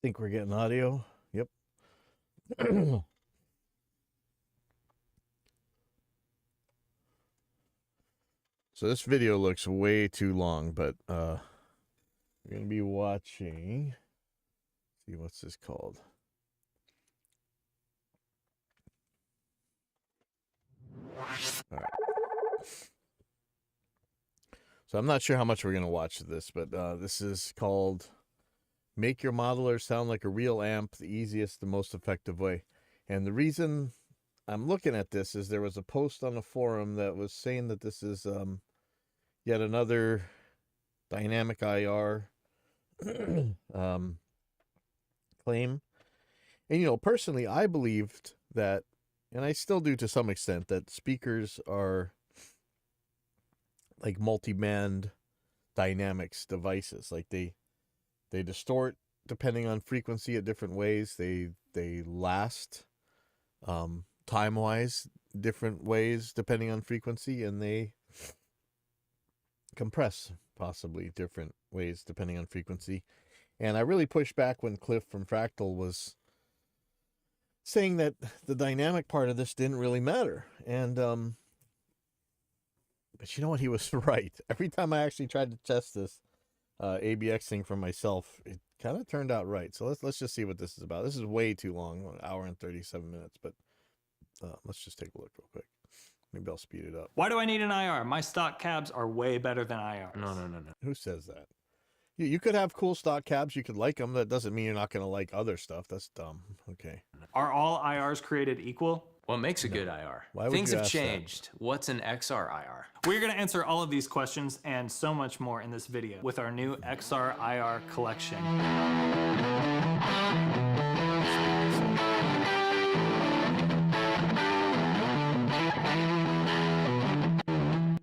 Think we're getting audio. Yep. So this video looks way too long, but we're gonna be watching. See, what's this called? All right. So I'm not sure how much we're gonna watch of this, but this is called "Make Your Modeler Sound Like a Real Amp: The Easiest and Most Effective Way." And the reason I'm looking at this is there was a post on the forum that was saying that this is yet another dynamic IR claim. And personally, I believed that, and I still do to some extent, that speakers are like multi-band dynamics devices. Like they distort depending on frequency at different ways. They last time-wise different ways depending on frequency, and they compress possibly different ways depending on frequency. And I really pushed back when Cliff from Fractal was saying that the dynamic part of this didn't really matter. And but you know what? He was right. Every time I actually tried to test this ABX thing for myself, it kind of turned out right. So let's just see what this is about. This is way too long, 1 hour and 37 minutes, but let's just take a look real quick. Maybe I'll speed it up. Why do I need an IR? My stock cabs are way better than IRs. No. Who says that? You could have cool stock cabs. You could like them. That doesn't mean you're not going to like other stuff. That's dumb. Okay. Are all IRs created equal? What makes a good IR? Why would Things you have ask that? changed. What's an XR IR? We're going to answer all of these questions and so much more in this video with our new XR IR collection.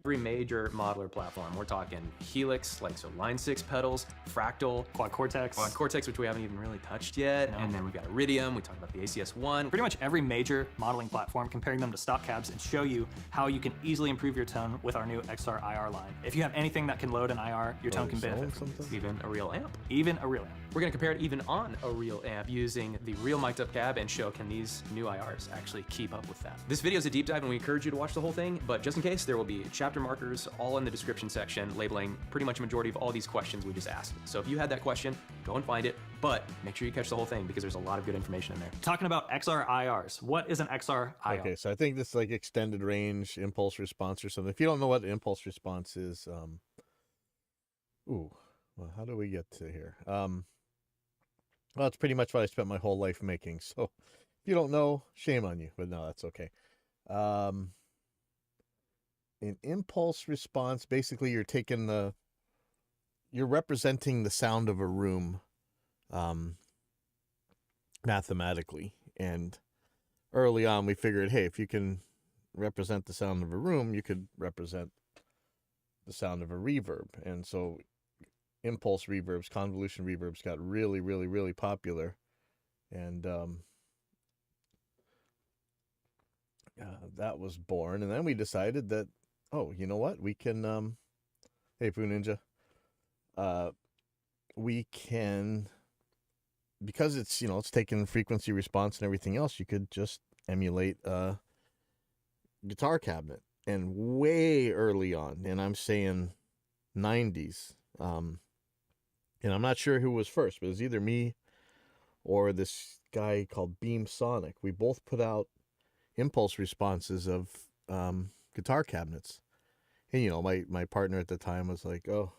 Every major modeler platform. We're talking Helix, like so Line 6 pedals, Fractal, Quad Cortex. Quad Cortex, which we haven't even really touched yet. No. And then we've got Iridium, we talked about the ACS1. Pretty much every major modeling platform, comparing them to stock cabs and show you how you can easily improve your tone with our new XR IR line. If you have anything that can load an IR, your tone can benefit from this. Even a real amp. Even a real amp. We're gonna compare it even on a real amp using the real mic'd up cab and show can these new IRs actually keep up with that. This video is a deep dive and we encourage you to watch the whole thing, but just in case, there will be chapter markers all in the description section labeling pretty much a majority of all these questions we just asked. So if you had that question, go and find it, but make sure you catch the whole thing because there's a lot of good information in there. Talking about XR IRs, what is an XR IR? Okay, so I think this is like extended range impulse response or something. If you don't know what impulse response is, well, how do we get to here? Well, it's pretty much what I spent my whole life making. So if you don't know, shame on you, but no, that's okay. An impulse response, basically you're representing the sound of a room mathematically. And early on we figured, hey, if you can represent the sound of a room, you could represent the sound of a reverb. And so impulse reverbs, convolution reverbs got really, really, really popular. And that was born. And then we decided that, oh, you know what? We can, hey, Poo Ninja, we can, because it's, it's taking frequency response and everything else, you could just emulate a guitar cabinet. And way early on, and I'm saying 90s, and I'm not sure who was first, but it was either me or this guy called Beam Sonic. We both put out impulse responses of guitar cabinets. And, my partner at the time was like, oh,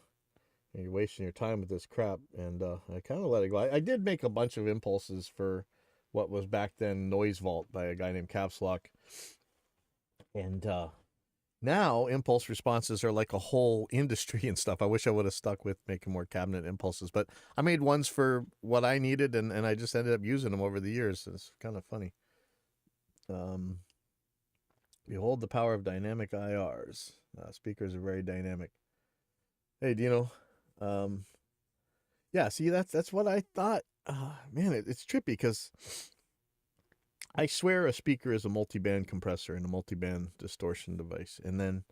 you're wasting your time with this crap. And I kind of let it go. I did make a bunch of impulses for what was back then Noise Vault by a guy named Caps Lock. And now impulse responses are like a whole industry and stuff. I wish I would have stuck with making more cabinet impulses, but I made ones for what I needed, and I just ended up using them over the years. It's kind of funny. Behold the power of dynamic IRs. Speakers are very dynamic. Hey, Dino. Yeah, see, that's what I thought. Man, it's trippy because I swear a speaker is a multi-band compressor and a multi-band distortion device. And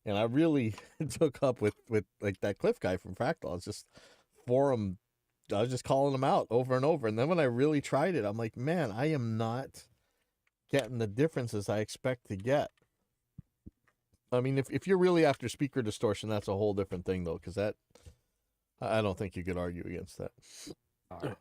I really took up with like that Cliff guy from Fractal. It's just forum was just calling them out over and over. And then when I really tried it, I'm like, man, I am not getting the differences I expect to get. I mean, if you're really after speaker distortion, that's a whole different thing, though, because I don't think you could argue against that.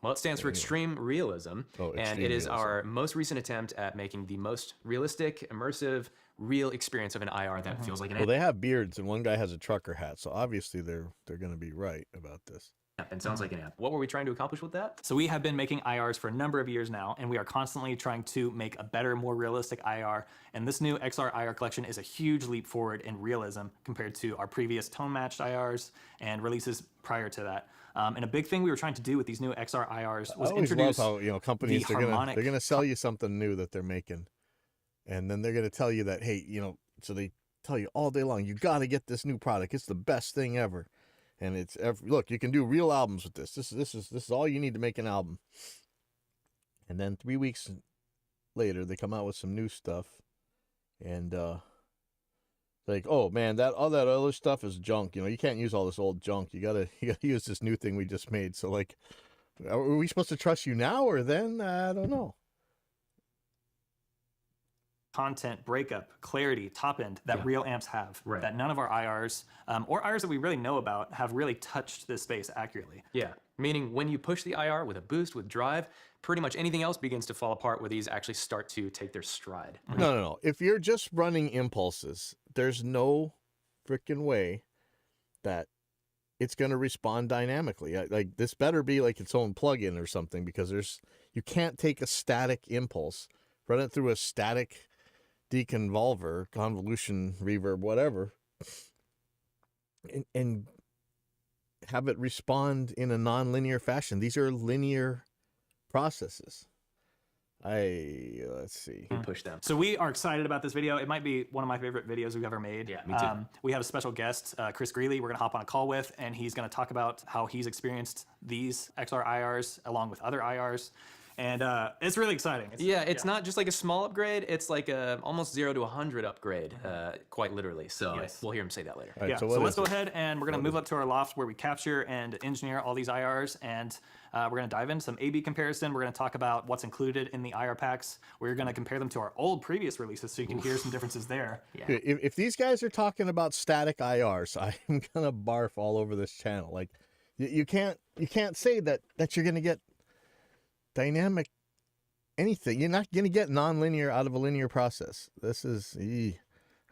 Well, it stands for extreme realism, and it is our most recent attempt at making the most realistic, immersive, real experience of an IR that feels like an Well, they have beards, and one guy has a trucker hat, so obviously they're going to be right about this. amp and sounds like an amp. What were we trying to accomplish with that? So we have been making IRs for a number of years now, and we are constantly trying to make a better, more realistic IR. And this new XR IR collection is a huge leap forward in realism compared to our previous tone-matched IRs and releases prior to that. And a big thing we were trying to do with these new XR IRs was introduce love how, companies, they're gonna sell you something new that they're making, and then they're gonna tell you that, hey, so they tell you all day long, you got to get this new product. It's the best thing ever. And look, you can do real albums with this. This is all you need to make an album. And then 3 weeks later, they come out with some new stuff, and like, oh man, all that other stuff is junk. You can't use all this old junk. You gotta use this new thing we just made. So like, are we supposed to trust you now or then? I don't know. Content, breakup, clarity, top end that real amps have, that none of our IRs or IRs that we really know about have really touched this space accurately. Yeah, meaning when you push the IR with a boost, with drive, pretty much anything else begins to fall apart where these actually start to take their stride. No. If you're just running impulses, there's no freaking way that it's going to respond dynamically. Like, this better be like its own plugin or something, because you can't take a static impulse, run it through a static deconvolver, convolution, reverb, whatever, and have it respond in a non-linear fashion. These are linear processes. Let's see. Push them. So we are excited about this video. It might be one of my favorite videos we've ever made. Yeah, me too. We have a special guest, Chris Greeley, we're going to hop on a call with, and he's going to talk about how he's experienced these XR IRs along with other IRs. And it's really exciting. It's not just like a small upgrade. It's like a almost 0 to 100 upgrade, quite literally. So we'll hear him say that later. Right, yeah. so let's go ahead and we're going to move up to our loft where we capture and engineer all these IRs. And we're going to dive into some A/B comparison. We're going to talk about what's included in the IR packs. We're going to compare them to our old previous releases so you can hear some differences there. Yeah. If these guys are talking about static IRs, I'm going to barf all over this channel. Like, you can't say that you're going to get dynamic anything. You're not going to get non-linear out of a linear process. This is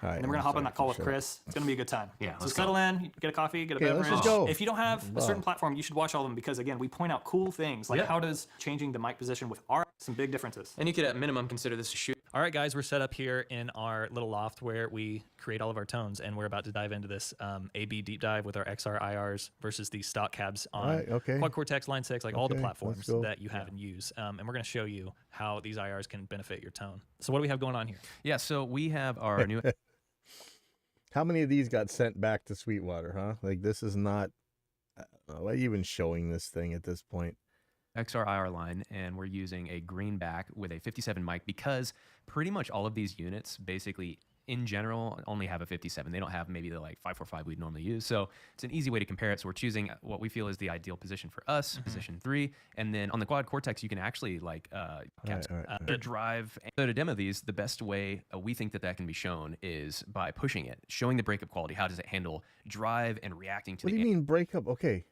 all right, and then we're gonna hop on that call with Chris. It's gonna be a good time. Yeah, so settle in, get a coffee, get a beverage. Let's just go. If you don't have a certain platform, you should watch all of them, because again, we point out cool things like how does changing the mic position with some big differences. And you could at minimum consider this a shoot. All right, guys, we're set up here in our little loft where we create all of our tones, and we're about to dive into this A/B deep dive with our XR IRs versus these stock cabs on Quad Cortex, Line 6, like all the platforms that you have and use. And we're going to show you how these IRs can benefit your tone. So what do we have going on here? Yeah, so we have our new... How many of these got sent back to Sweetwater, huh? Like, this is not... why are you even showing this thing at this point? XR IR line, and we're using a greenback with a 57 mic because pretty much all of these units basically in general only have a 57. They don't have maybe the like 545 we'd normally use. So it's an easy way to compare it. So we're choosing what we feel is the ideal position for us, position 3. And then on the Quad Cortex, you can actually like the drive. So to demo these, the best way we think that can be shown is by pushing it, showing the breakup quality. How does it handle drive and reacting to What do you mean breakup? Okay.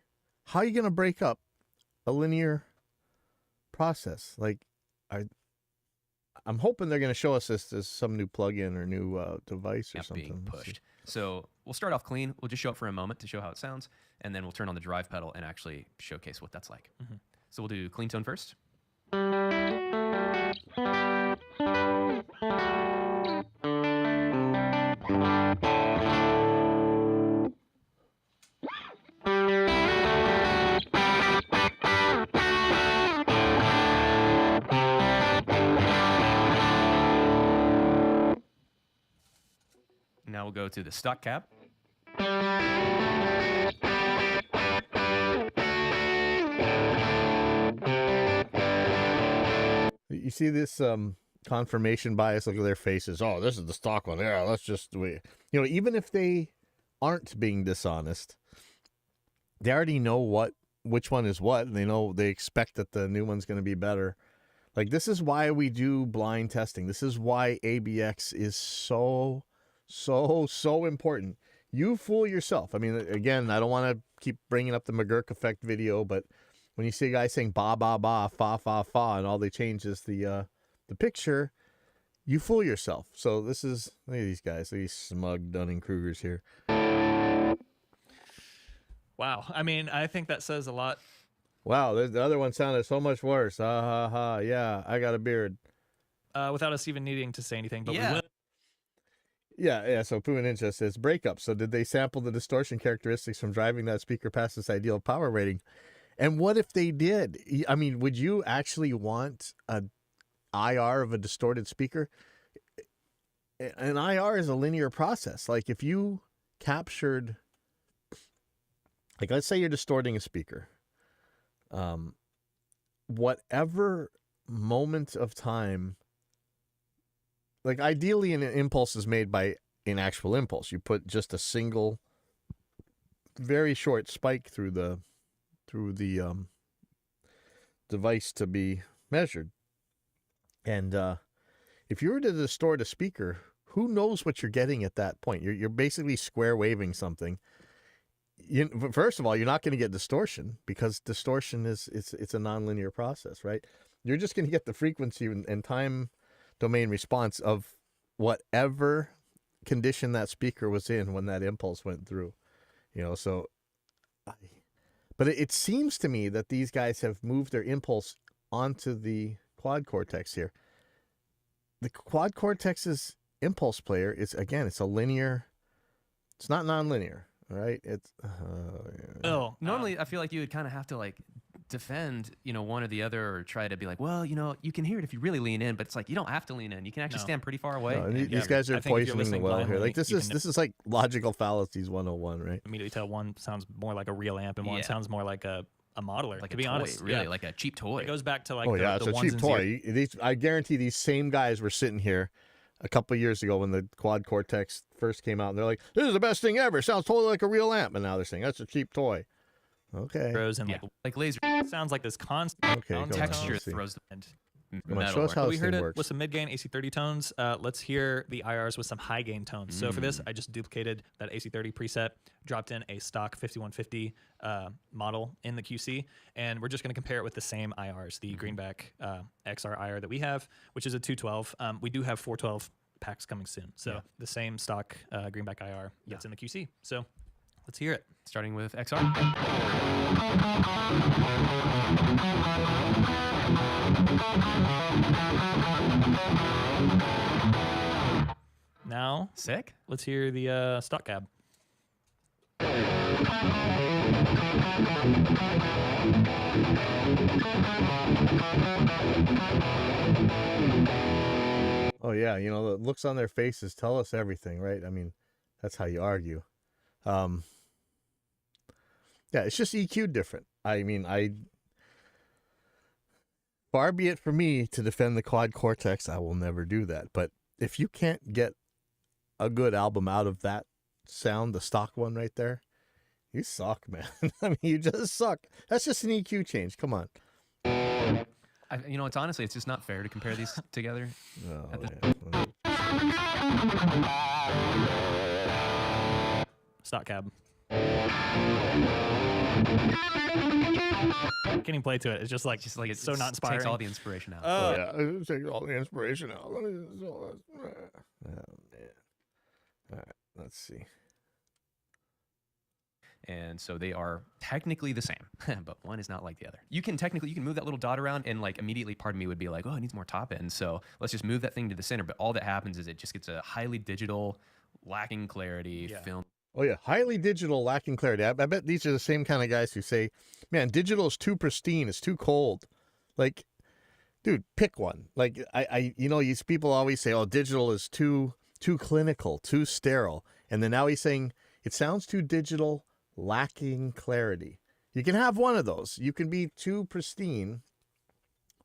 How are you going to break up a linear process? Like, I'm hoping they're going to show us this as some new plugin or new device or something. Being pushed. So we'll start off clean. We'll just show it for a moment to show how it sounds, and then we'll turn on the drive pedal and actually showcase what that's like. So we'll do clean tone first. Now we'll go to the stock cab. You see this confirmation bias? Look at their faces. Oh, this is the stock one. Yeah, let's just wait. Even if they aren't being dishonest, they already know what which one is what. They expect that the new one's going to be better. Like, this is why we do blind testing. This is why ABX is so important. You fool yourself. I mean, again, I don't want to keep bringing up the McGurk effect video, but when you see a guy saying ba ba ba, fa fa fa, and all they change is the picture, you fool yourself. So this is, look at these guys, these smug Dunning-Krugers here. Wow. I mean, I think that says a lot. Wow, the other one sounded so much worse. Ha ha ha. Yeah, I got a beard. Without us even needing to say anything, but Yeah. we will. Yeah. So Pooh Ninja says breakup. So did they sample the distortion characteristics from driving that speaker past its ideal power rating? And what if they did? I mean, would you actually want an IR of a distorted speaker? An IR is a linear process. Like, if you captured, like, let's say you're distorting a speaker. Whatever moment of time, like, ideally an impulse is made by an actual impulse. You put just a single, very short spike through the device to be measured. And if you were to distort a speaker, who knows what you're getting at that point? You're basically square waving something. First of all, you're not going to get distortion, because distortion it's a nonlinear process, right? You're just going to get the frequency and time domain response of whatever condition that speaker was in when that impulse went through. But it seems to me that these guys have moved their impulse onto the quad cortex here. The quad cortex's impulse player is, again, it's a linear. It's not nonlinear. Right? It's Normally I feel like you would kind of have to like defend, one or the other, or try to be like, well, you can hear it if you really lean in, but it's like you don't have to lean in. You can actually stand pretty far away. No, these guys are I think if you're poisoning the listening well here. blindly, Like, this is like logical fallacies 101, right? immediately tell one sounds more like a real amp and one sounds more like a modeler. Like to a be toy, honest, really, like a cheap toy. It goes back to like It's the a ones cheap and toy. I guarantee these same guys were sitting here a couple of years ago when the quad cortex first came out, and they're like, "This is the best thing ever. Sounds totally like a real amp." And now they're saying that's a cheap toy. Okay. zeros and like laser sounds like this constant Okay, go on, texture let's see. throws the and Come on, metal. show us how we this heard thing it works. with some mid-gain AC30 tones. Let's hear the IRs with some high-gain tones. So for this, I just duplicated that AC30 preset, dropped in a stock 5150 model in the QC, and we're just going to compare it with the same IRs, the Greenback XR IR that we have, which is a 212. We do have 412 packs coming soon. So the same stock Greenback IR that's in the QC. So let's hear it. Starting with XR. Now, Sick. let's hear the stock cab. Oh yeah, the looks on their faces tell us everything, right? I mean, that's how you argue. Yeah, it's just EQ different. I mean, far be it for me to defend the quad cortex. I will never do that. But if you can't get a good album out of that sound, the stock one right there, you suck, man. I mean, you just suck. That's just an EQ change. Come on. It's honestly, it's just not fair to compare these together. Oh, Stock cab. Can't even play to it. It's just like It's so not inspiring. Takes all the inspiration out. Oh, yeah. It takes all the inspiration out. Oh, man. All right, let's see. And so they are technically the same, but one is not like the other. You can move that little dot around, and like immediately part of me would be like, oh, it needs more top end. So let's just move that thing to the center. But all that happens is it just gets a highly digital, lacking clarity film. Oh, yeah. Highly digital, lacking clarity. I bet these are the same kind of guys who say, man, digital is too pristine. It's too cold. Like, dude, pick one. Like, these people always say, oh, digital is too clinical, too sterile. And then now he's saying it sounds too digital, lacking clarity. You can have one of those. You can be too pristine,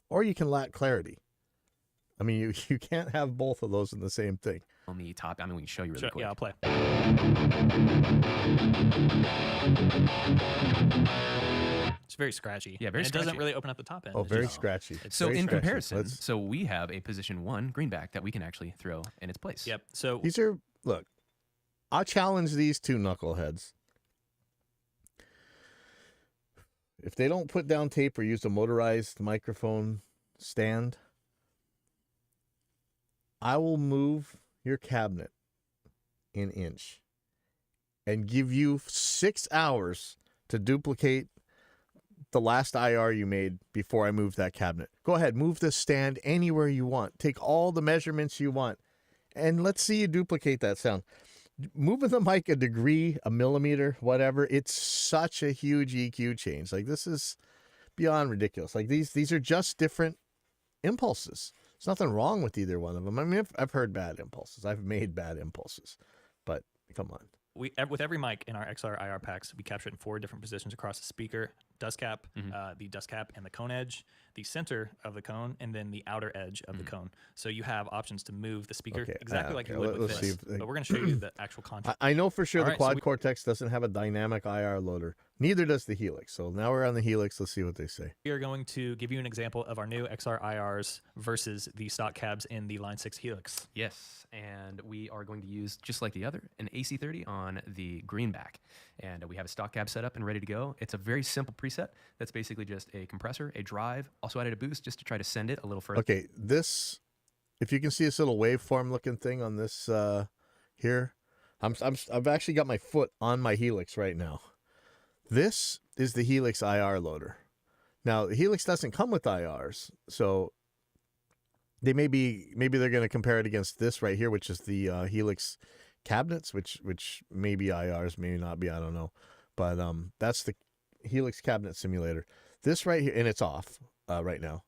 or you can lack clarity. I mean, you can't have both of those in the same thing. On the top, we can show you really quick. Yeah, I'll play. It's very scratchy. Yeah, very and it doesn't scratchy. really open up the top end. Oh, It's very just- scratchy. it's So very in scratchy. comparison, Let's- so we have a position 1 greenback that we can actually throw in its place. Yep. So These are, look, I'll challenge these two knuckleheads. If they don't put down tape or use a motorized microphone stand, I will move your cabinet an inch and give you 6 hours to duplicate the last IR you made before I move that cabinet. Go ahead, move this stand anywhere you want. Take all the measurements you want, and let's see you duplicate that sound. Moving the mic a degree, a millimeter, whatever, it's such a huge EQ change. Like, this is beyond ridiculous. Like, these are just different impulses. There's nothing wrong with either one of them. I mean, I've heard bad impulses. I've made bad impulses. But come on. with every mic in our XR IR packs, we capture it in 4 different positions across the speaker, dust cap, the dust cap and the cone edge, the center of the cone, and then the outer edge of the cone. So you have options to move the speaker Okay, exactly like okay, you would with let's see this. if they- But we're going to show you the actual content. I know for sure All the right, so Quad we- Cortex doesn't have a dynamic IR loader. Neither does the Helix. So now we're on the Helix. Let's see what they say. We are going to give you an example of our new XR IRs versus the stock cabs in the Line 6 Helix. Yes, and we are going to use, just like the other, an AC30 on the greenback. And we have a stock cab set up and ready to go. It's a very simple preset. That's basically just a compressor, a drive, also added a boost just to try to send it a little further. Okay, this, if you can see this little waveform looking thing on this here, I've actually got my foot on my Helix right now. This is the Helix IR loader. Now, the Helix doesn't come with IRs, so maybe they're going to compare it against this right here, which is the Helix cabinets, which may be IRs, may not be, I don't know. But that's the Helix cabinet simulator. This right here, and it's off right now.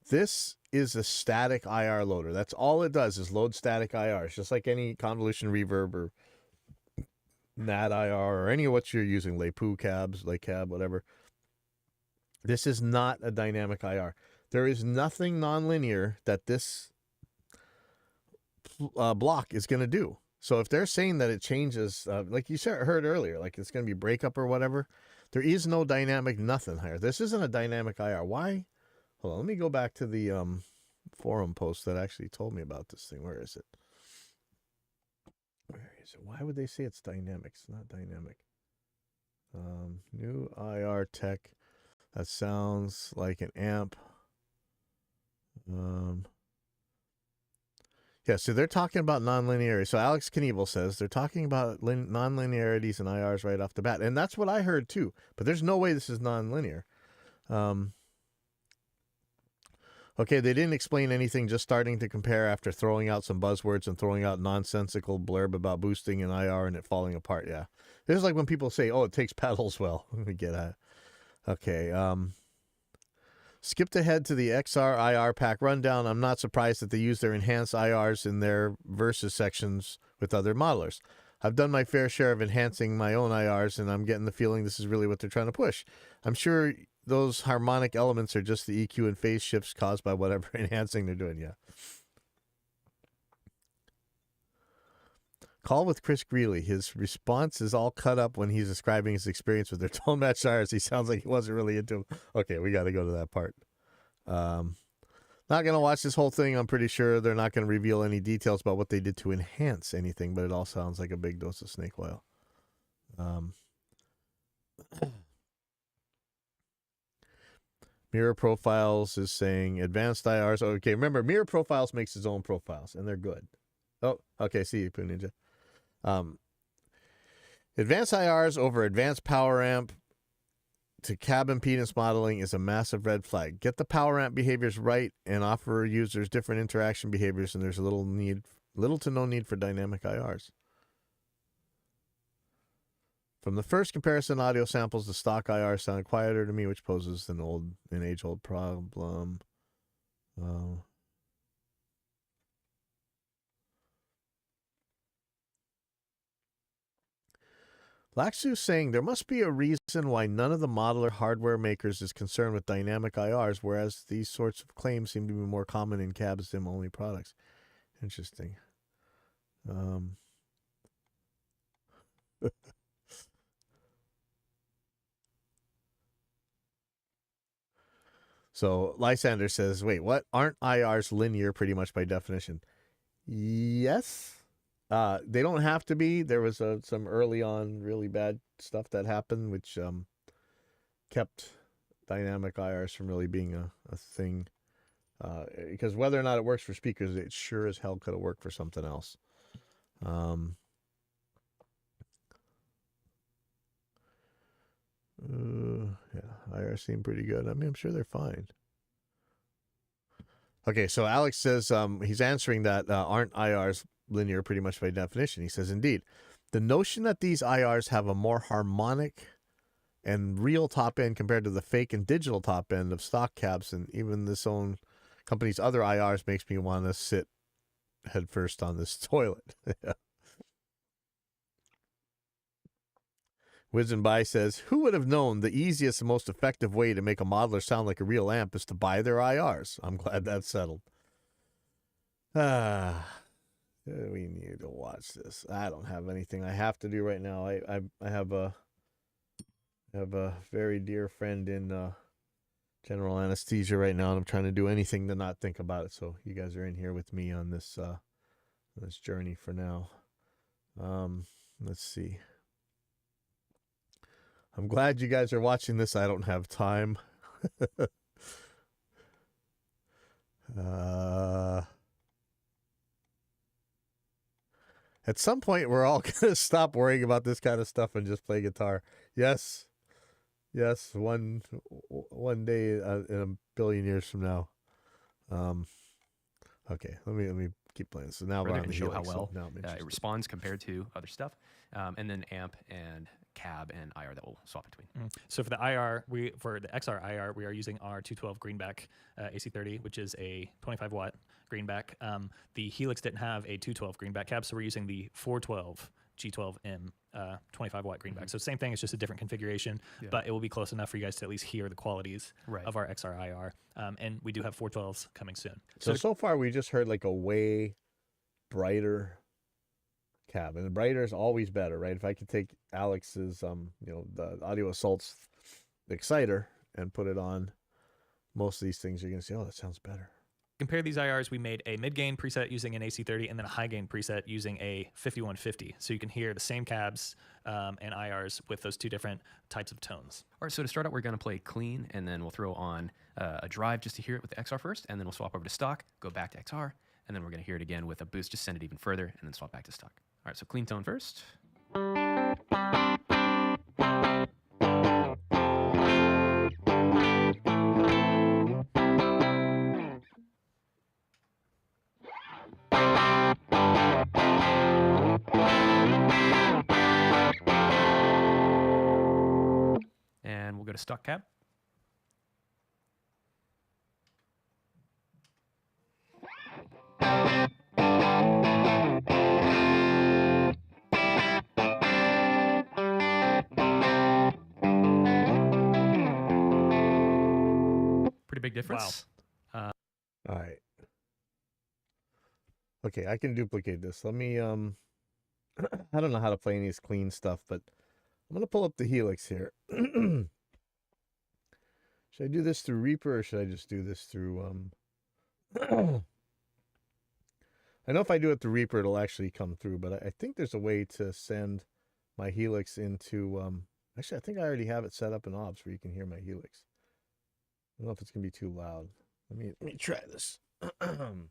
This is a static IR loader. That's all it does is load static IRs, just like any convolution reverb or NAT IR or any of what you're using, LePoo cabs, Lake cab, whatever. This is not a dynamic IR. There is nothing nonlinear that this block is going to do. So if they're saying that it changes, like you heard earlier, like it's going to be breakup or whatever, there is no dynamic nothing here. This isn't a dynamic IR. Why? Hold on, let me go back to the forum post that actually told me about this thing. Where is it? Where is it? Why would they say it's dynamic? It's not dynamic. New IR tech. That sounds like an amp. Yeah, so they're talking about nonlinearity. So Alex Knievel says they're talking about nonlinearities and IRs right off the bat. And that's what I heard too. But there's no way this is nonlinear. Okay, they didn't explain anything, just starting to compare after throwing out some buzzwords and throwing out nonsensical blurb about boosting an IR and it falling apart. Yeah. This is like when people say, oh, it takes pedals well. Let me get at it. Okay. Skipped ahead to the XR IR pack rundown. I'm not surprised that they use their enhanced IRs in their versus sections with other modelers. I've done my fair share of enhancing my own IRs, and I'm getting the feeling this is really what they're trying to push. I'm sure those harmonic elements are just the EQ and phase shifts caused by whatever enhancing they're doing. Yeah. Call with Chris Greeley. His response is all cut up when he's describing his experience with their tone match IRs. He sounds like he wasn't really into them. Okay, we got to go to that part. Not going to watch this whole thing. I'm pretty sure they're not going to reveal any details about what they did to enhance anything, but it all sounds like a big dose of snake oil. Mirror Profiles is saying advanced IRs. Okay, remember, Mirror Profiles makes its own profiles, and they're good. Oh, okay, see you, Poo Ninja. Advanced IRs over advanced power amp to cab impedance modeling is a massive red flag. Get the power amp behaviors right and offer users different interaction behaviors, and there's little to no need for dynamic IRs. From the first comparison audio samples, the stock IR sounded quieter to me, which poses an age-old problem. Laxu saying there must be a reason why none of the modeler hardware makers is concerned with dynamic IRs, whereas these sorts of claims seem to be more common in cab sim only products. Interesting. So Lysander says, wait, what? Aren't IRs linear pretty much by definition? Yes. They don't have to be. There was some early on really bad stuff that happened, which kept dynamic IRs from really being a thing. Because whether or not it works for speakers, it sure as hell could have worked for something else. Yeah, IRs seem pretty good. I mean, I'm sure they're fine. Okay, so Alex says he's answering that aren't IRs linear pretty much by definition. He says, indeed, the notion that these IRs have a more harmonic and real top end compared to the fake and digital top end of stock cabs and even this own company's other IRs makes me want to sit headfirst on this toilet. Wisdom By says, who would have known the easiest and most effective way to make a modeler sound like a real amp is to buy their IRs? I'm glad that's settled. We need to watch this. I don't have anything I have to do right now. I have a very dear friend in general anesthesia right now, and I'm trying to do anything to not think about it. So you guys are in here with me on this journey for now. Let's see. I'm glad you guys are watching this. I don't have time. At some point, we're all going to stop worrying about this kind of stuff and just play guitar. Yes. Yes, one day in a billion years from now. Okay, let me keep playing. So now we're Further on and the show how Helix, well so now I'm it interested. responds compared to other stuff, and then amp and cab and IR that we'll swap between. So for the IR, for the XR IR, we are using our 212 greenback AC30, which is a 25 watt greenback. The Helix didn't have a 212 greenback cab, so we're using the 412 G12M 25 watt greenback. So same thing, it's just a different configuration, but it will be close enough for you guys to at least hear the qualities of our XR IR. And we do have 412s coming soon. So far we just heard like a way brighter cab, and the brighter is always better, right? If I could take Alex's the Audio Assault's exciter and put it on most of these things, you're gonna say, oh, that sounds better. Compare these IRs, we made a mid-gain preset using an AC30 and then a high-gain preset using a 5150. So you can hear the same cabs and IRs with those two different types of tones. All right, so to start out, we're going to play clean, and then we'll throw on a drive just to hear it with the XR first, and then we'll swap over to stock, go back to XR, and then we're going to hear it again with a boost, just send it even further, and then swap back to stock. All right, so clean tone first. And we'll go to stock cab. Pretty big difference. Wow. All right. Okay, I can duplicate this. Let me I don't know how to play any of this clean stuff, but I'm gonna pull up the Helix here. Should I do this through Reaper or should I just do this through I know if I do it through Reaper it'll actually come through, but I think there's a way to send my Helix into actually I think I already have it set up in OBS where you can hear my Helix. I don't know if it's gonna be too loud. Let me try this. Let me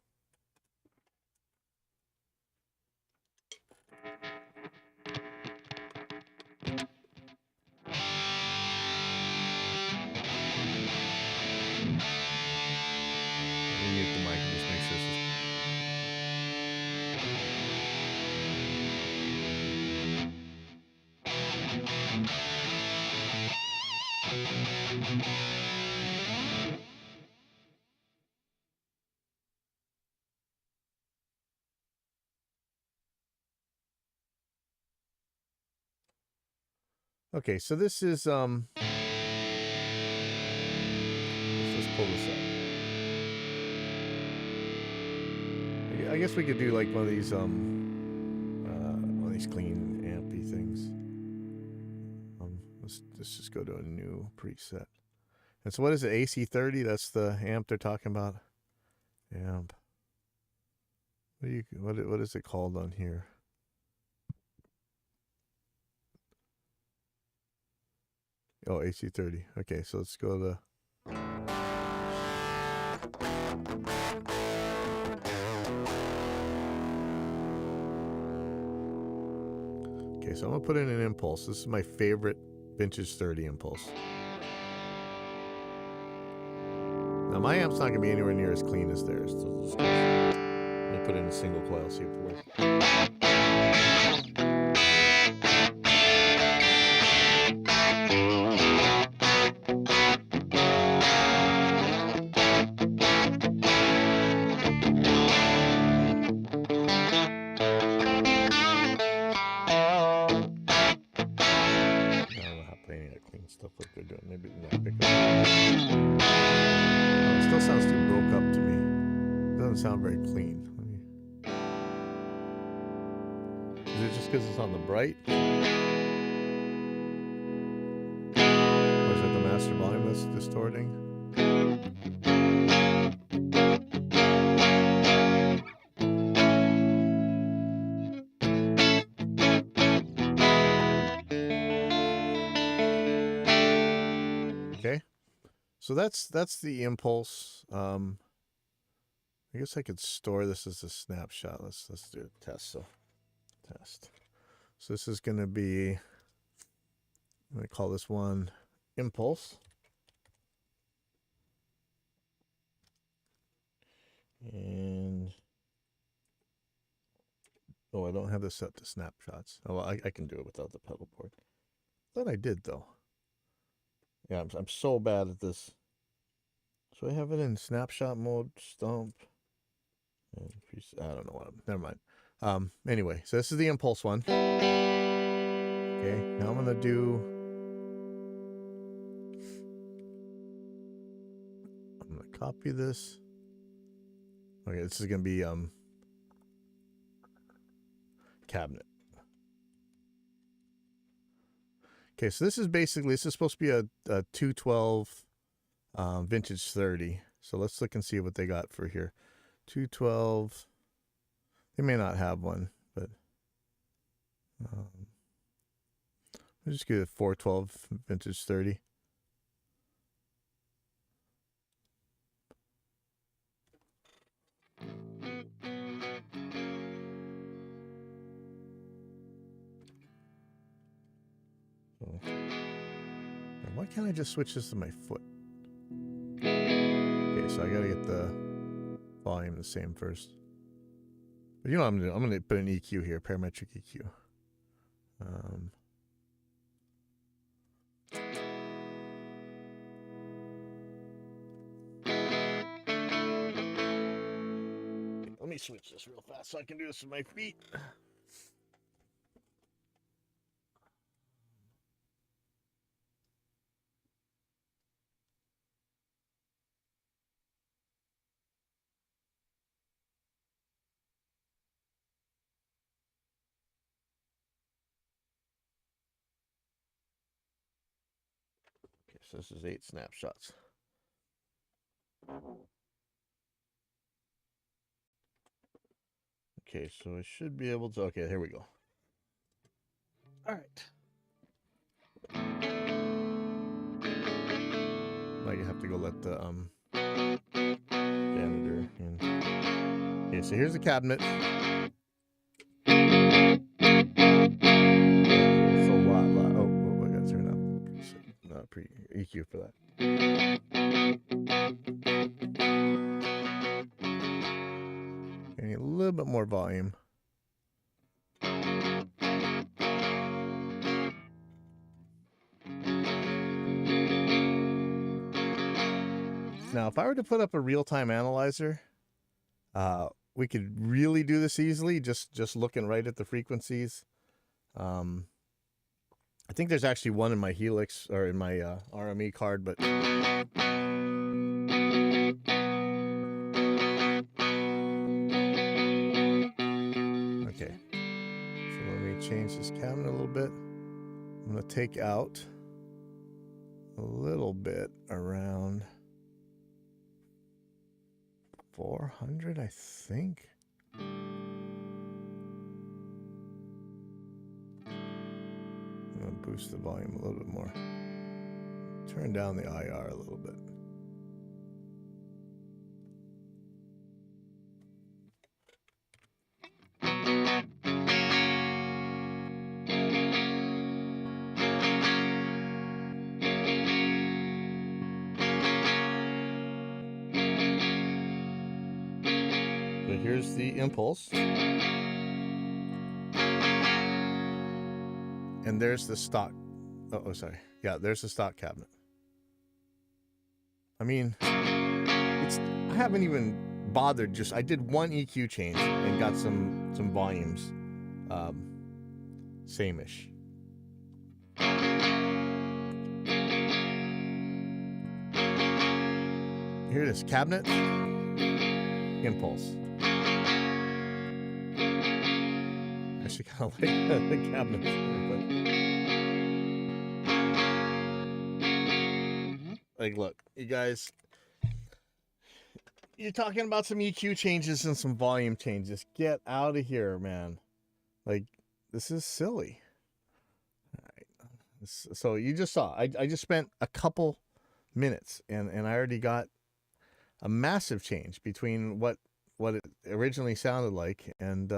mute the mic and just make sure this is... Okay, so this is let's pull this up. I guess we could do like one of these clean ampy things. Let's just go to a new preset. And so what is it? AC30? That's the amp they're talking about. Amp. What is it called on here? Oh, AC30. Okay, so let's go to. Okay, so I'm gonna put in an impulse. This is my favorite vintage 30 impulse. Now my amp's not gonna be anywhere near as clean as theirs. So let me put in a single coil, see if it works. Stuff like they're doing. Maybe not pick up. It still sounds too broke up to me. It doesn't sound very clean. Is it just because it's on the bright? Or is it the master volume that's distorting? Okay, so that's the impulse. I guess I could store this as a snapshot. Let's do a test. So test. So this is going to be. I'm going to call this one impulse. And oh, I don't have this set to snapshots. Oh, well, I can do it without the pedal board. Thought I did though. Yeah, I'm so bad at this. So I have it in snapshot mode, stump. And I don't know what never mind. Anyway, so this is the impulse one. Okay, now I'm gonna copy this. Okay, this is gonna be cabinet. Okay, so this is supposed to be a 212 vintage 30. So let's look and see what they got for here. 212. They may not have one, but we'll just get a 412 vintage 30. Why can't I just switch this to my foot? Okay, so I gotta get the volume the same first. But you know what I'm gonna do? I'm gonna put an EQ here, parametric EQ. Let me switch this real fast so I can do this with my feet. Okay, so this is 8 snapshots. Okay, so I should be able to. Okay, here we go. All right. Now you have to go let the janitor in. Okay, so here's the cabinet. It's a lot. Oh, I got to turn up EQ for that. I need a little bit more volume. Now, if I were to put up a real-time analyzer, we could really do this easily, just looking right at the frequencies. I think there's actually one in my Helix or in my RME card, but okay. So let me change this cabinet a little bit. I'm going to take out a little bit around 400, I think. I'm going to boost the volume a little bit more. Turn down the IR a little bit. So here's the impulse. And there's the stock. Oh, sorry. Yeah, there's the stock cabinet. I mean, I haven't even bothered. I did one EQ change and got some volumes, same-ish. Here it is, cabinet, impulse. I actually kind of like the cabinet, but like, look, you guys, you're talking about some EQ changes and some volume changes. Get out of here, man. Like, this is silly. All right. So you just saw, I just spent a couple minutes and I already got a massive change between what it originally sounded like and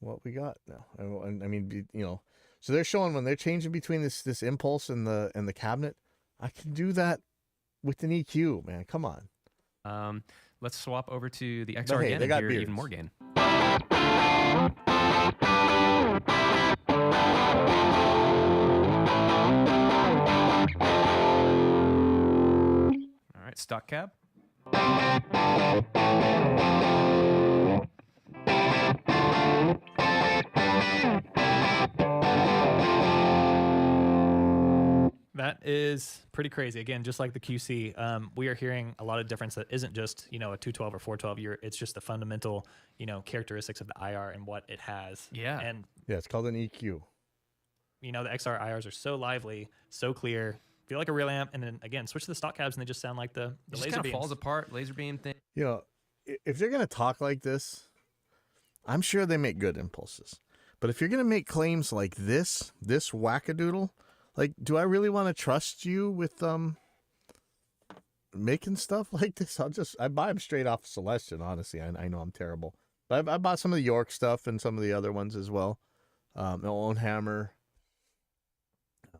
what we got now. I mean, you know, so they're showing when they're changing between this impulse and the cabinet. I can do that with an EQ, man. Come on. Let's swap over to the But XR hey, again they and got hear beards. even more gain. All right, stock cab. That is pretty crazy. Again, just like the QC, we are hearing a lot of difference that isn't just, you know, a 212 or 412. It's just the fundamental, you know, characteristics of the IR and what it has. Yeah. And, Yeah, it's called an EQ. you know, the XR IRs are so lively, so clear, feel like a real amp. And then, again, switch to the stock cabs and they just sound like the It just laser kind of beams. falls apart, laser beam thing. You know, if they're going to talk like this, I'm sure they make good impulses. But if you're going to make claims like this wackadoodle, like, do I really want to trust you with making stuff like this? I buy them straight off Celestion, honestly. I know I'm terrible. But I bought some of the York stuff and some of the other ones as well. My own hammer.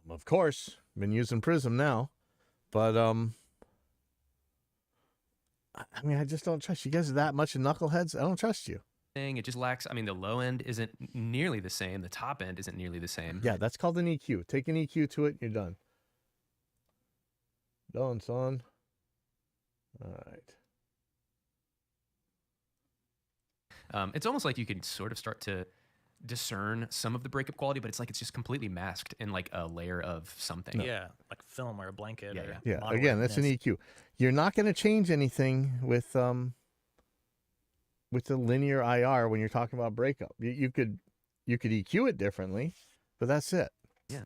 Of course, been using Prism now. But, I mean, I just don't trust you guys. Are that much of knuckleheads? I don't trust you. Thing. It just lacks, I mean, the low end isn't nearly the same. The top end isn't nearly the same. Yeah, that's called an EQ. Take an EQ to it, and you're done. Done, son. All right. It's almost like you can sort of start to discern some of the breakup quality, but it's like it's just completely masked in like a layer of something. Yeah, like film or a blanket. Yeah, or yeah. Yeah, model again, that's an witness. EQ. You're not going to change anything with the linear IR when you're talking about breakup. You could EQ it differently, but that's it.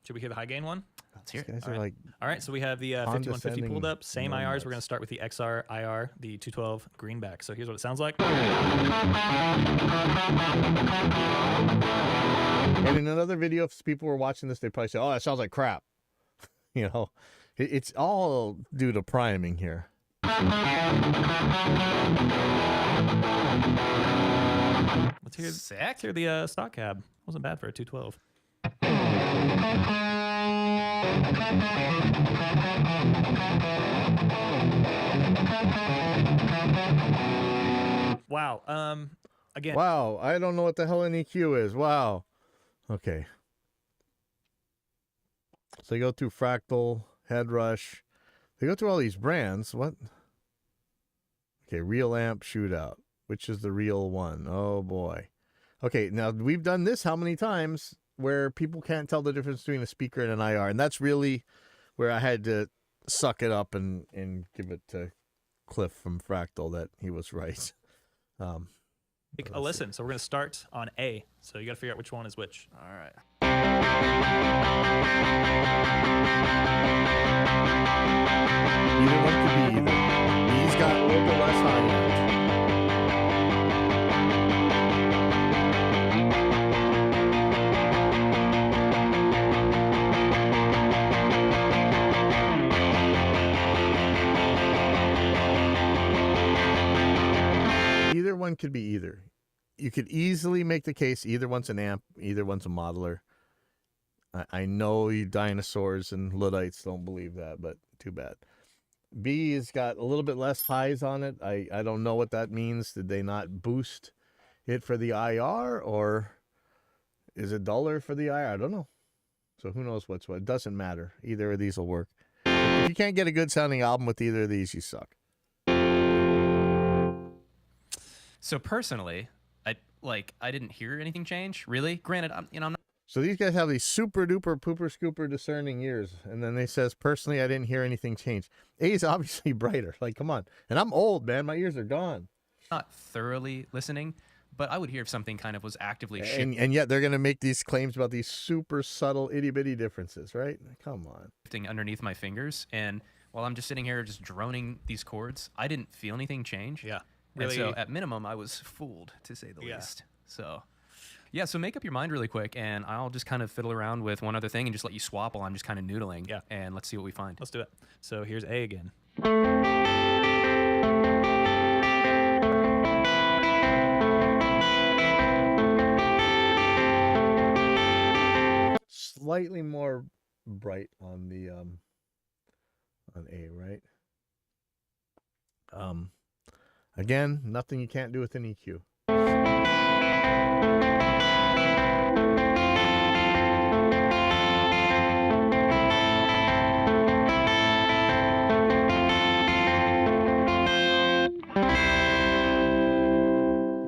Should we hear the high gain one? Let's hear These it. guys All are right. like, All right, so we have the 5150 pulled Condescending up. Same IRs. nomads. We're going to start with the XR IR, the 212 greenback. So here's what it sounds like. and in another video, if people were watching this, they'd probably say, "Oh, that sounds like crap." You know, it's all due to priming here. Let's hear the stock cab. Wasn't bad for a 212. Wow. Again, Wow, I don't know what the hell an EQ is. Wow. Okay. So they go through Fractal, Head Rush. They go through all these brands. What? Okay, Real Amp Shootout. Which is the real one? Oh, boy. Okay, now we've done this how many times where people can't tell the difference between a speaker and an IR. And that's really where I had to suck it up and give it to Cliff from Fractal that he was right. take a listen. So we're going to start on A. So you got to figure out which one is which. All right. Either one could be either. B's got a little bit less high end. Either one could be either. You could easily make the case either one's an amp, either one's a modeler. I know you dinosaurs and Luddites don't believe that, but too bad. B has got a little bit less highs on it. I don't know what that means. Did they not boost it for the IR, or is it duller for the IR? I don't know. So who knows what's what. It doesn't matter. Either of these will work. If you can't get a good sounding album with either of these, you suck. So personally, I didn't hear anything change, really. Granted, I'm not. So these guys have these super duper pooper scooper discerning ears, and then they says, personally, I didn't hear anything change. A is obviously brighter. Like, come on. And I'm old, man. My ears are gone. Not thoroughly listening, but I would hear if something kind of was actively shifting And yet they're going to make these claims about these super subtle itty bitty differences, right? Come on. underneath my fingers. And while I'm just sitting here just droning these chords, I didn't feel anything change. Yeah. Really, and so at minimum, I was fooled, to say the least. So, yeah, so make up your mind really quick, and I'll just kind of fiddle around with one other thing and just let you swap while I'm just kind of noodling. Yeah. And let's see what we find. Let's do it. So here's A again. Slightly more bright on the on A, right? Again, nothing you can't do with an EQ.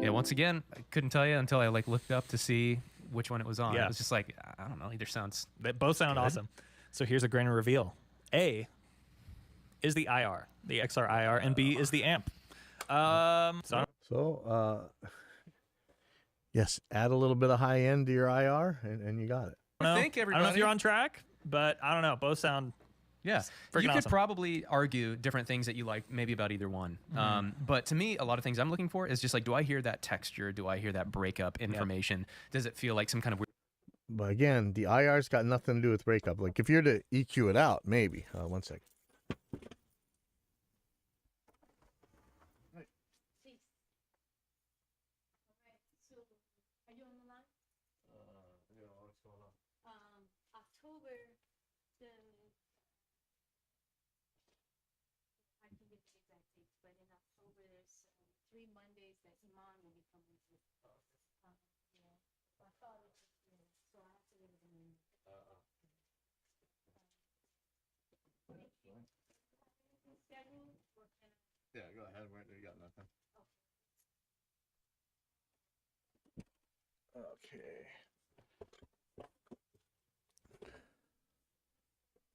Yeah, once again, I couldn't tell you until I looked up to see which one it was on. Yeah. It was just like, I don't know, either sounds... They both sound awesome. So here's a grand reveal. A is the IR, the XR IR, and B is the amp. Yes, add a little bit of high end to your IR, and you got it. I think I don't know if you're on track, but I don't know. Both sound Yeah, freaking you could awesome. probably argue different things that you like maybe about either one. But to me, a lot of things I'm looking for is just like, do I hear that texture? Do I hear that breakup information? Does it feel like some kind of weird... But again, the IR's got nothing to do with breakup. Like if you're to EQ it out, maybe. 1 second. October the I can get the exact dates, but in October there's 3 Mondays that Iman will be coming to. Yeah, I thought it was so I have to get it in. Schedule or can I? Yeah, go ahead. You got nothing. Okay.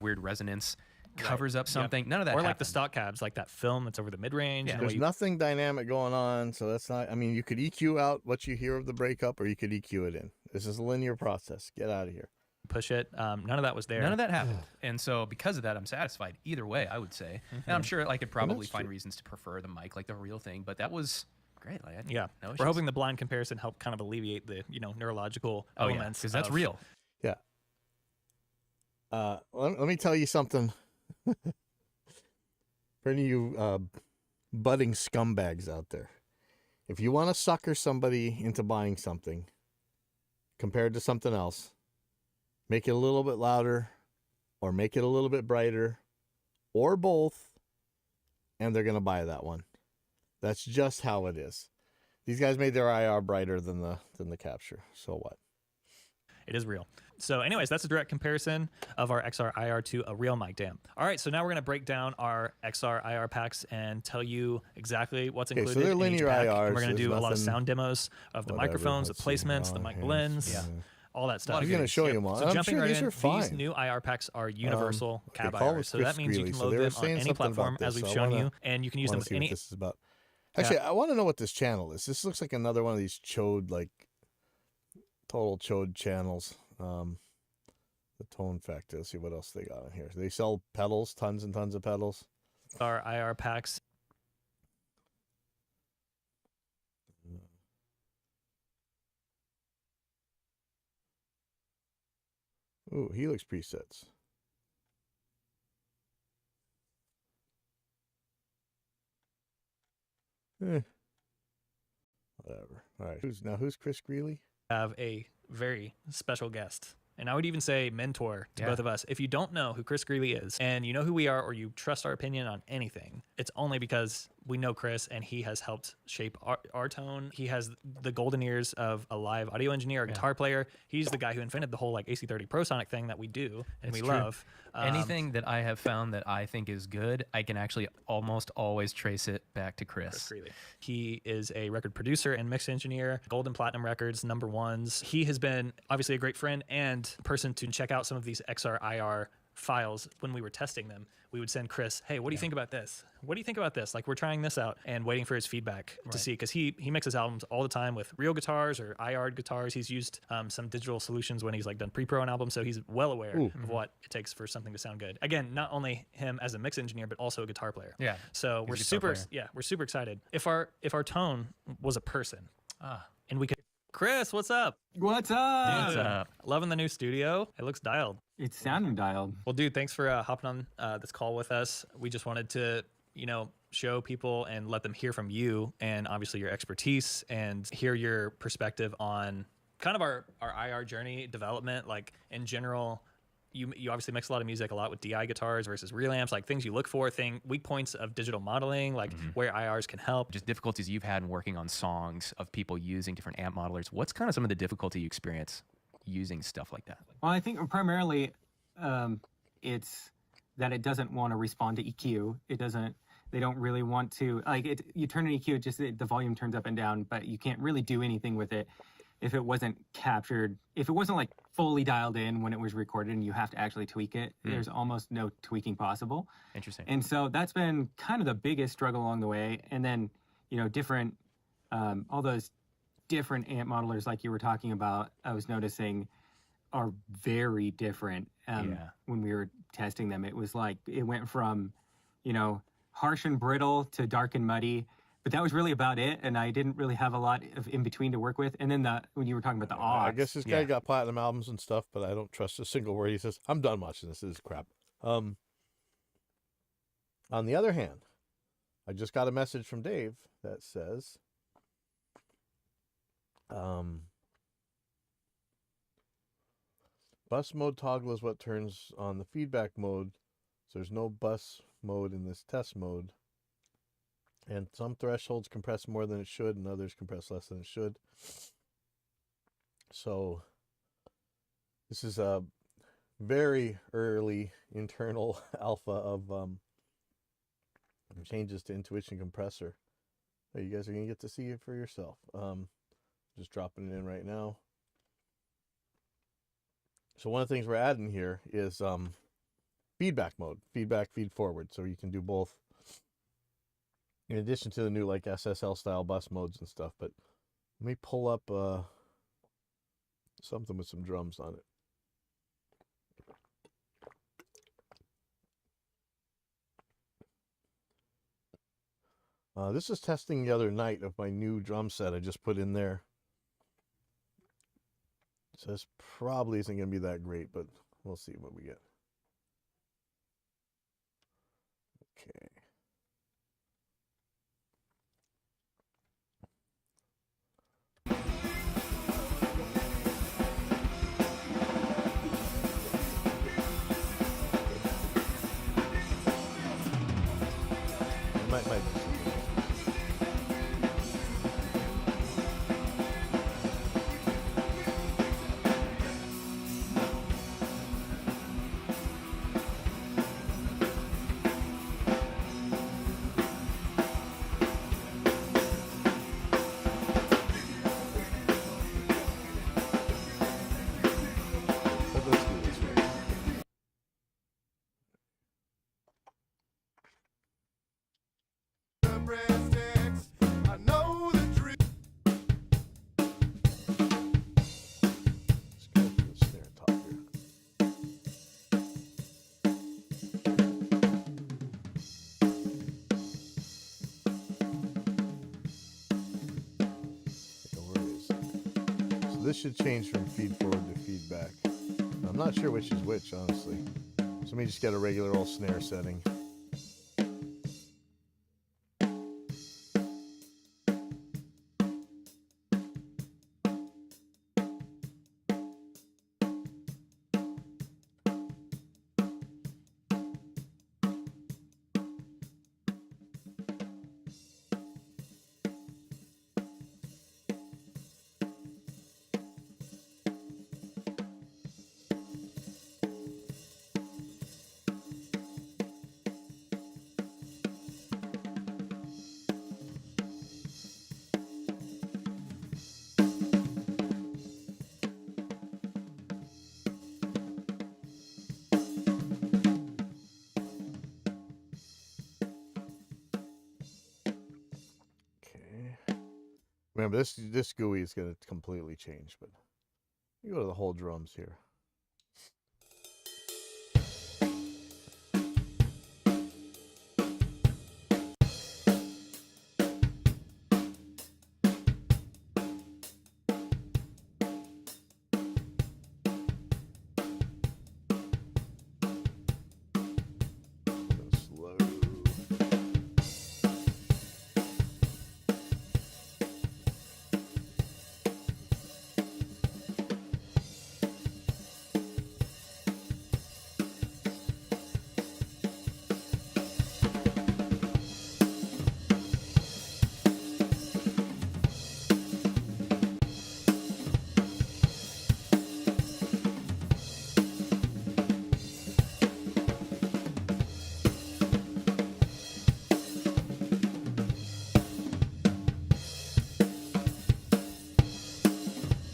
weird resonance covers up something? None of that Or like the happened. stock cabs, like that film that's over the mid-range. Yeah. and the way There's you nothing dynamic going on, so that's not. I mean, you could EQ out what you hear of the breakup, or you could EQ it in. This is a linear process. Get out of here. push it. None of that was there. None of that happened. And so because of that, I'm satisfied either way, I would say. And I'm sure I could probably find reasons to prefer the mic, like the real thing, but that was great. Like, Yeah. no We're issues. hoping the blind comparison helped kind of alleviate the, neurological elements. because that's of- real. Yeah. Let me tell you something. For any of you budding scumbags out there, if you want to sucker somebody into buying something compared to something else, make it a little bit louder or make it a little bit brighter or both, and they're going to buy that one. That's just how it is. These guys made their IR brighter than the capture. So what? It is real. So anyways, that's a direct comparison of our XR IR to a real mic dam. All right, so now we're going to break down our XR IR packs and tell you exactly what's Okay, so included they're in linear each pack. IRs, And we're going to there's do a lot of nothing- sound demos of the whatever, microphones, the let's see. placements, the Oh, mic here's, blends, yeah. all that stuff. I'm going to show you them all. So I'm jumping sure right these in, are fine. these new IR packs are universal Okay, cab call IRs. us So Chris that means you Greeley. can So load they were them on saying any something about platform, as this, we've so I shown wanna- you, and you can use them want with to see any. what this is about. Actually, I want to know what this channel is. This looks like another one of these chode, like total chode channels. the tone factor. Let's see what else they got on here. They sell pedals, tons and tons of pedals. Our IR packs. Ooh, Helix presets. Whatever. All right. Who's Chris Greeley? Have a very special guest. And I would even say mentor to both of us. If you don't know who Chris Greeley is and you know who we are or you trust our opinion on anything, it's only because we know Chris and he has helped shape our tone. He has the golden ears of a live audio engineer, a guitar player. He's the guy who invented the whole like AC30 ProSonic thing that we do and we love. Anything that I have found that I think is good, I can actually almost always trace it back to Chris. Greeley. He is a record producer and mix engineer, gold and platinum records, #1s. He has been obviously a great friend and person to check out some of these XR IR files when we were testing them. We would send Chris, hey, what do you think about this? What do you think about this? Like, we're trying this out and waiting for his feedback to see, because he mixes albums all the time with real guitars or IR guitars. He's used some digital solutions when he's like done pre-pro on albums, so he's well aware of what it takes for something to sound good. Again, not only him as a mix engineer, but also a guitar player. Yeah. So we're super excited. If our tone was a person, and we could. Chris, what's up? What's up? What's up? Loving the new studio. It looks dialed. It's sounding dialed. Well, dude, thanks for hopping on this call with us. We just wanted to, show people and let them hear from you and obviously your expertise and hear your perspective on kind of our IR journey development, like in general. You obviously mix a lot of music, a lot with DI guitars versus real amps, like things you look for, weak points of digital modeling, like where IRs can help. Just difficulties you've had in working on songs of people using different amp modelers. What's kind of some of the difficulty you experience using stuff like that? Well, I think primarily it's that it doesn't want to respond to EQ. They don't really want to, you turn an EQ, the volume turns up and down, but you can't really do anything with it if it wasn't captured, if it wasn't like fully dialed in when it was recorded and you have to actually tweak it. There's almost no tweaking possible. Interesting. And so that's been kind of the biggest struggle along the way. And then, different, all those different amp modelers like you were talking about, I was noticing are very different. When we were testing them, it was like, it went from, harsh and brittle to dark and muddy. But that was really about it, and I didn't really have a lot of in between to work with. And then when you were talking about the odds, I guess this guy got platinum albums and stuff, but I don't trust a single word he says. I'm done watching this. This is crap. On the other hand, I just got a message from Dave that says, bus mode toggle is what turns on the feedback mode, so there's no bus mode in this test mode. And some thresholds compress more than it should, and others compress less than it should. So this is a very early internal alpha of changes to Intuition Compressor. You guys are going to get to see it for yourself. Just dropping it in right now. So one of the things we're adding here is feedback mode, feed forward. So you can do both. In addition to the new like SSL style bus modes and stuff, but let me pull up something with some drums on it. This is testing the other night of my new drum set I just put in there. So this probably isn't going to be that great, but we'll see what we get. Okay. Might this should change from feed forward to feedback. I'm not sure which is which, honestly. So let me just get a regular old snare setting. Remember, this GUI is going to completely change, but you go to the whole drums here. Go slow.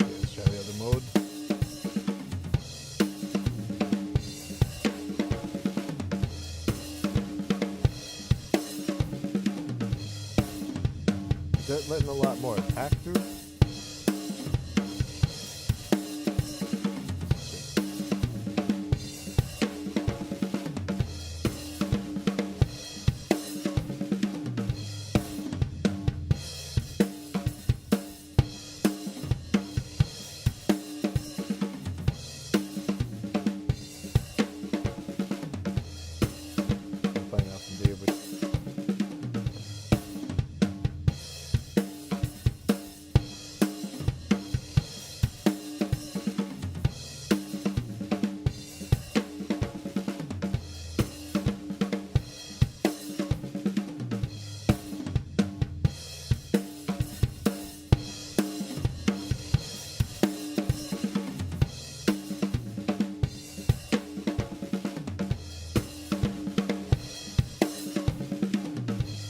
Let's try the other mode. Is that letting a lot more attack through? I'll find out from David.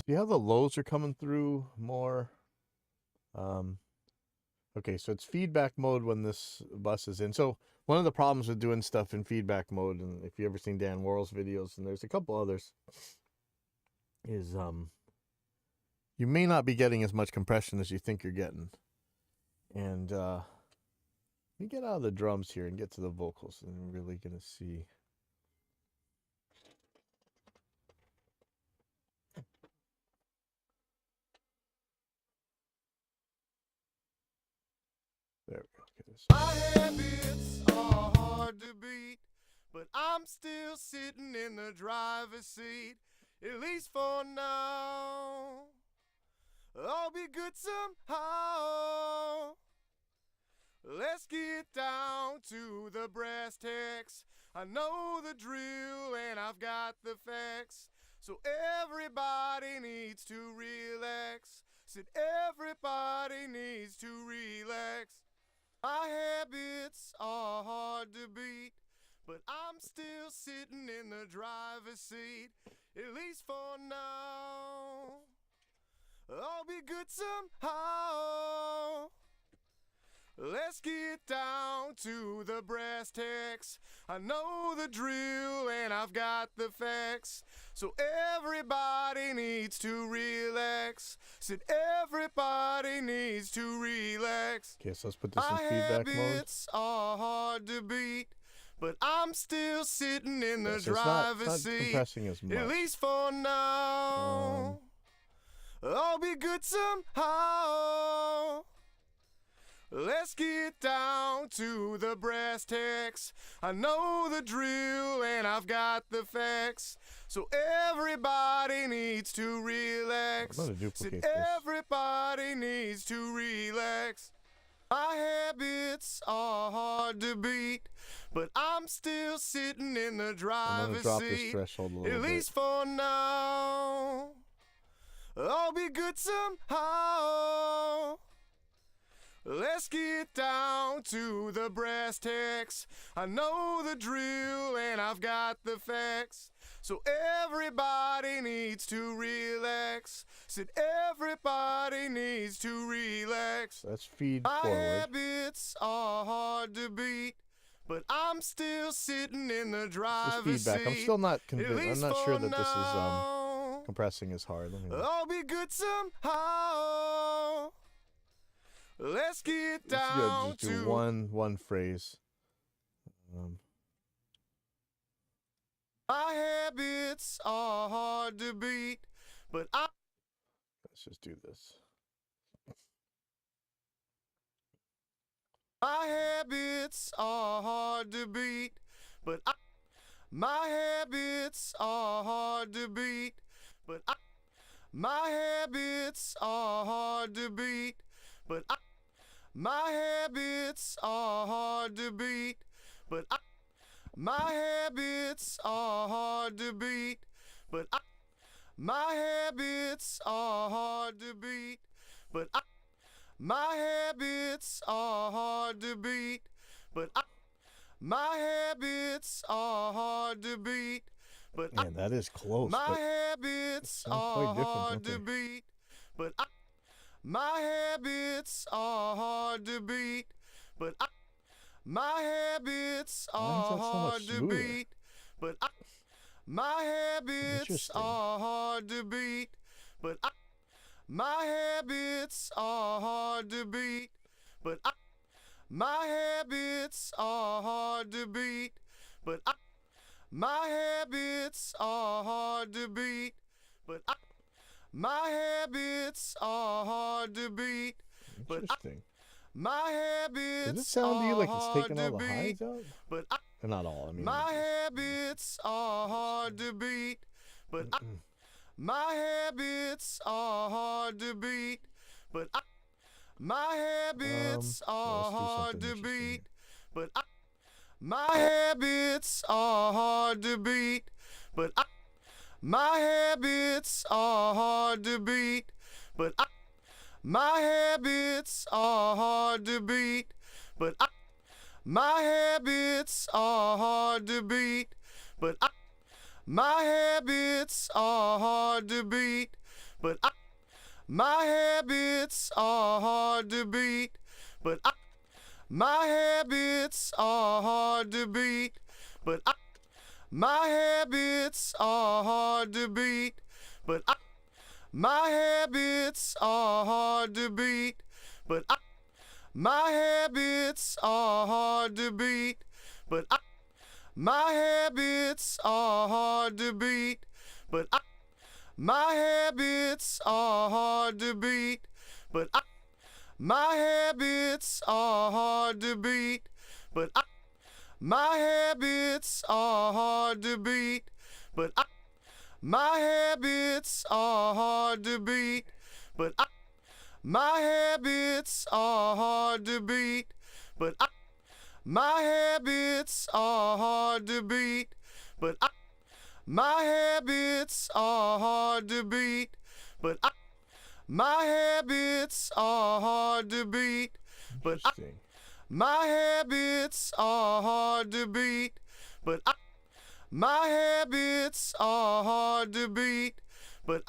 See how the lows are coming through more? Okay, so it's feedback mode when this bus is in. So one of the problems with doing stuff in feedback mode, and if you've ever seen Dan Worrell's videos, and there's a couple others, is you may not be getting as much compression as you think you're getting. And let me get out of the drums here and get to the vocals, and I'm really gonna see. There we go. Okay, this. My habits are hard to beat, but I'm still sitting in the driver's seat, at least for now. I'll be good somehow. Let's get down to the brass tacks. I know the drill and I've got the facts, so everybody needs to relax. Said everybody needs to relax. My habits are hard to beat, but I'm still sitting in the driver's seat, at least for now. I'll be good somehow. Let's get down to the brass tacks. I know the drill and I've got the facts, so everybody needs to relax. Said everybody needs to relax. Okay, so let's put this in My feedback mode. habits are hard to beat, but I'm still sitting in the Yeah, so driver's it's not seat, compressing as much. at least for now. I'll be good somehow. Let's get down to the brass tacks. I know the drill and I've got the facts. So everybody needs to relax. I'm gonna duplicate Said this. everybody needs to relax. My habits are hard to beat, but I'm still sitting in the I'm gonna driver's drop this seat. threshold a At little bit. least for now. I'll be good somehow. Let's get down to the brass tacks. I know the drill and I've got the facts. So everybody needs to relax. Said everybody needs to relax. Let's feed My forward. habits are hard to beat, but I'm still sitting in the This driver's feedback. I'm seat. still not At convinced. I'm least not for sure that this is now. compressing as hard. Let me know. I'll be good somehow. Let's get Let's down just do to one phrase. my habits are hard to beat, but Let's just do this. my habits are hard to beat, but my habits are hard to beat, but my habits are hard to beat, but my habits are hard to beat, but my habits are hard to beat, but my habits are hard to beat, but my habits are hard to beat, but my habits are hard to beat, but Man, that is close. my But habits sound quite are different, hard don't to they? beat, but my habits are hard to beat, but my habits Why is are that so much hard to smoother? beat, but my habits Interesting. are hard to beat, but my habits are hard to beat, but my habits are hard to beat, but my habits are hard to beat, but my habits are hard to beat, but interesting. my habits Does it sound to you like it's are taking hard all to the highs beat, out? but Not all. I mean, my just- habits are hard to beat, but my habits are hard to beat, but my habits are let's do hard something to interesting beat, but my habits are hard to beat, but my habits are hard to beat, but my habits are hard to beat, but my habits are hard to beat, but my habits are hard to beat, but my habits are hard to beat, but my habits are hard to beat, but my habits are hard to beat, but my habits are hard to beat, but my habits are hard to beat, but my habits are hard to beat, but my habits are hard to beat, but my habits are hard to beat, but my habits are hard to beat, but my habits are hard to beat, but my habits are hard to beat, but my habits are hard to beat, but my habits are hard to beat, but my habits are hard to beat, but Interesting. my habits are hard to beat, but my habits are hard to beat, but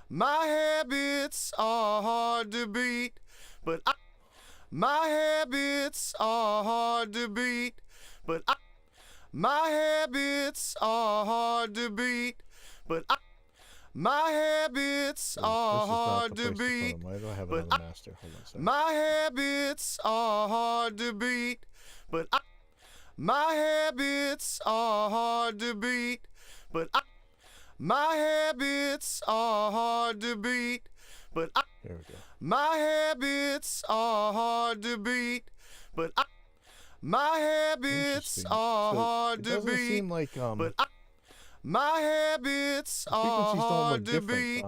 my habits are hard to beat, but my habits are hard to beat, but my habits are hard to beat, but my habits are This is not hard the to place to put beat, 'em. Why do I have but another master? Hold on a second. my habits are hard to beat, but my habits are hard to beat, but my habits are hard to beat, but There we go. My habits are hard to beat, but my habits Interesting. are So hard it to doesn't beat. seem like But my habits are frequencies don't look hard to different beat.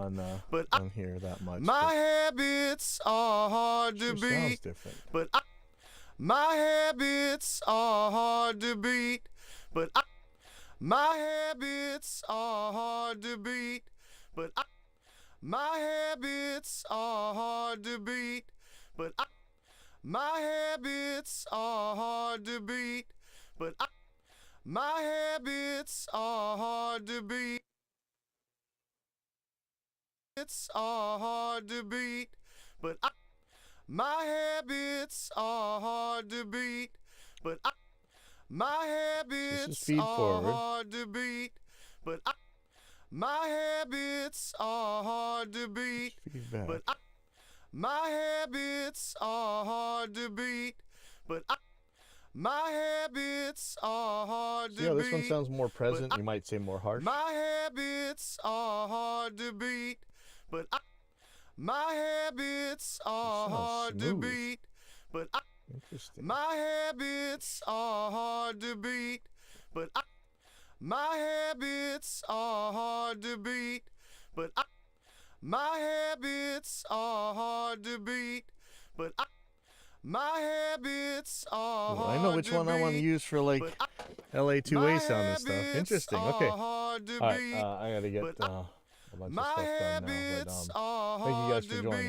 But on here that much. my habits are hard Sure to sounds beat. different. But my habits are hard to beat. But my habits are hard to beat. But my habits are hard to beat. But my habits are hard to beat. But my habits are hard to beat. It's are hard to beat. But my habits are hard to beat. But my habits feed are forward. hard to beat. But my habits are hard to beat. Feedback. But my habits are hard to beat. But my habits are hard to See how beat. this one sounds more present? You might say more harsh. My habits are hard to beat. But my habits are sounds hard to smooth. beat. But Interesting. my habits are hard to beat. But my habits are hard to beat. But my habits are hard to beat. But my habits are Well, hard I know which to one I want to beat. use for like But LA2A sound and stuff. habits Interesting. are Okay. hard to All right. beat. I gotta get But a bunch of my stuff done now. habits But are thank you guys hard for to joining. beat.